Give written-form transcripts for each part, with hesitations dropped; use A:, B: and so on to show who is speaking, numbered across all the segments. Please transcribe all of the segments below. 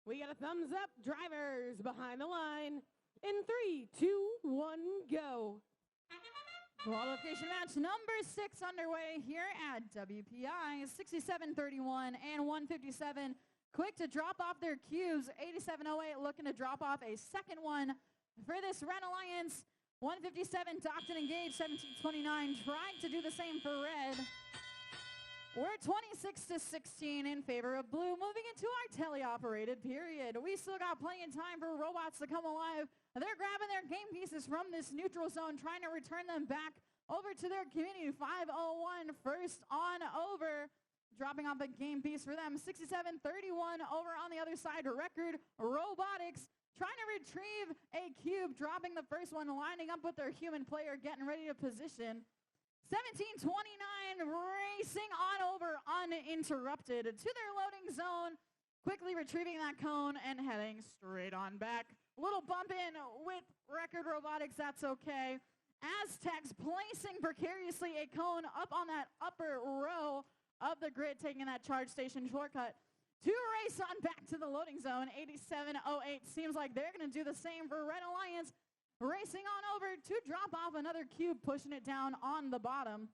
A: We got a thumbs up. Drivers behind the line. In 3, 2, 1, go.
B: Qualification match number 6 underway here at WPI. 67-31 and 157. Quick to drop off their cubes. 8708 looking to drop off a second one for this Red Alliance. 157 docked and engaged. 1729 trying to do the same for Red. We're 26-16 in favor of Blue. Moving into our teleoperated period. We still got plenty of time for robots to come alive. They're grabbing their game pieces from this neutral zone, trying to return them back over to their community. 501 first on over. Dropping off a game piece for them. 67-31 over on the other side. Record Robotics trying to retrieve a cube, dropping the first one, lining up with their human player, getting ready to position. 1729 racing on over uninterrupted to their loading zone, quickly retrieving that cone and heading straight on back. Little bump in with Record Robotics, that's okay. Aztecs placing precariously a cone up on that upper row of the grid, taking that charge station shortcut to race on back to the loading zone. 8708 seems like they're going to do the same for Red Alliance. Racing on over to drop off another cube, pushing it down on the bottom.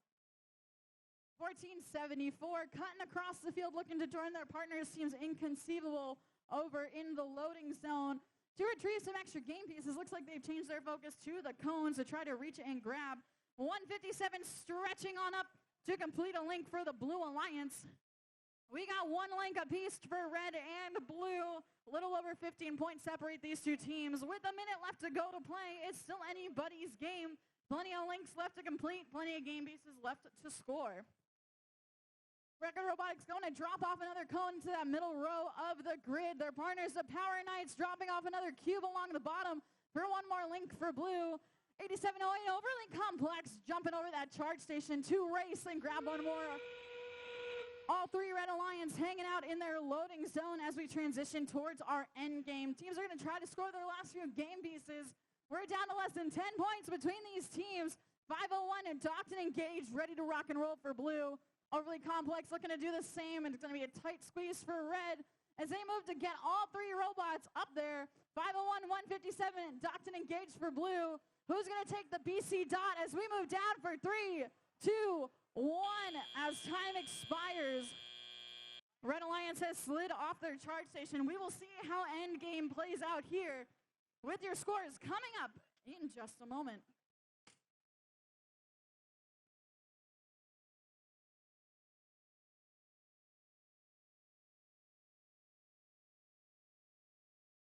B: 1474 cutting across the field, looking to join their partners. Seems inconceivable over in the loading zone to retrieve some extra game pieces. Looks like they've changed their focus to the cones to try to reach and grab. 157 stretching on up to complete a link for the Blue Alliance. We got one link apiece for Red and Blue. A little over 15 points separate these two teams. With a minute left to go to play, it's still anybody's game. Plenty of links left to complete, plenty of game pieces left to score. Record Robotics going to drop off another cone to that middle row of the grid. Their partners, the Power Knights, dropping off another cube along the bottom for one more link for Blue. 8708 overly complex, jumping over that charge station to race and grab one more. All three Red Alliance hanging out in their loading zone as we transition towards our end game. Teams are going to try to score their last few game pieces. We're down to less than 10 points between these teams. 501 and docked and engaged, ready to rock and roll for Blue. Overly complex looking to do the same, and it's going to be a tight squeeze for Red as they move to get all three robots up there. 501, 157, docked and engaged for Blue. Who's going to take the BC dot as we move down for 3, 2, 1 as time expires. Red Alliance has slid off their charge station. We will see how endgame plays out here with your scores coming up in just a moment.